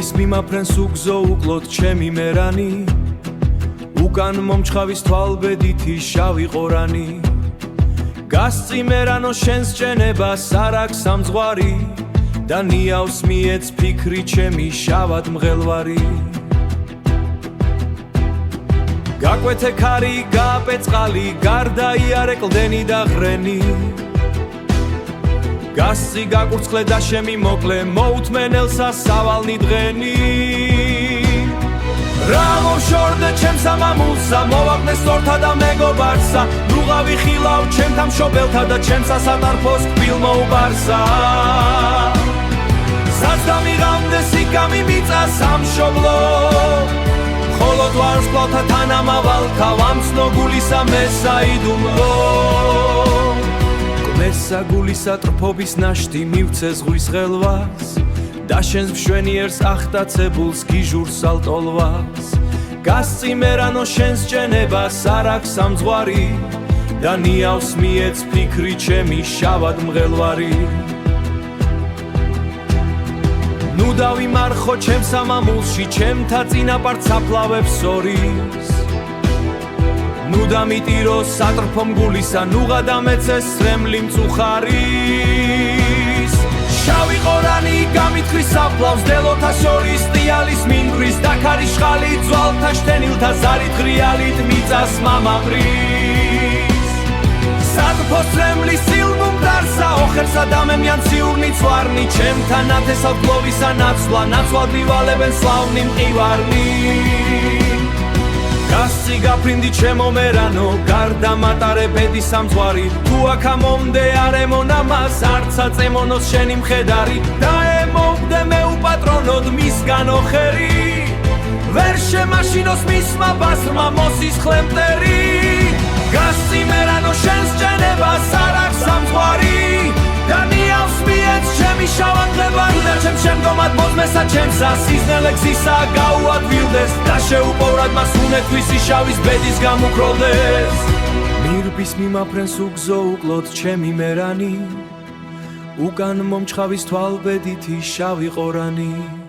მირბის მიმაფრენს უგზო უკლოდ ჩემი მერანი უკან მომჩხავის თვალბედითი შავი ყორანი გასწიმერანო შენს ჭენებას არ აქვს სამძღვარი და ნიავს მიეც ფიქრი ჩემი შავად მღელვარი გაკვეთე ქარი გააპეწყალი გარდაიარე კლდენი და ღრენი გასწი გაკურცხლე და შემიმოკლე მოუთმენელსა სავალნი დღენი რა მოვშორდე ჩემს ამამულსა მოვაგნე სწორთა და მეგობარსა რუღავი ხილავ ჩემთა მშობელთა და ჩემსა სატარფოს კბილ მოუბარსა სადაც დამიღამდე სიკამი მიწა სამშობლო ხოლოდ ვარსკვლავთა თანამავალ თავამცნო გულისა მესაიდუმლო მესა გულისა ტრფობის ნაშთი მივცე ზღვის ღელვას და შენს მშვენიერს ახტაცებულს გიჟურს ალტოლვას გასწიმერანო შენს ჭენებას არ აქვს სამძღვარი და ნიავს მიეც ფიქრი ჩემი შავად მღელვარი ნუ დავიმარხო ჩემს ამამულში ჩემთა წინაპართ საფლავებს სორის ნუ დამიტირო სატრფო მგულისა ნუ გადამეცეს სრემლი მწუხარის შავი ყორანი გამithkris საფლავს დელოთა შორის ტიალის მინდვრის და ქარიშხალი ძვალთა შთენილთა ზარით ღრიალით მიწას მამაყრის სატრფო სრემლის სილმუნდარსა ოხერსა დამემიან ციურნი ცვარნი ჩემთა ნათესავ გლოვისა ნაცვლა ნაცვლად მივალებენ სლავნი მყივარნი გასწი გაფრინდი ჩემო მერანო გარდა მატარე ბედი სამძღვარი თუ აქ ამომდე არ ემონა მას არცა წემონოს შენი მხედარი და ემოვდე მე უპატრონოდ მისგან ოხერი ვერ შემაშინოს მისმა ბასრმა მოსისხლე მტერი გასწი მერანო შენს ჭენებას არ აქვს სამძღვარი და ნიავს მიეც ჩემი შავადღებარი და ჩემ შემდგომად მოსმესა ჩემსა სიზნელე გზისა გაუადვილდეს და შეუპოვრად მას უნეთვისი შავის ბედის გამუქროლდეს მირბის მიმაფრენს უგზო უკლოდ ჩემი მერანი უკან მომჩხავის თვალბედითი შავი ყორანი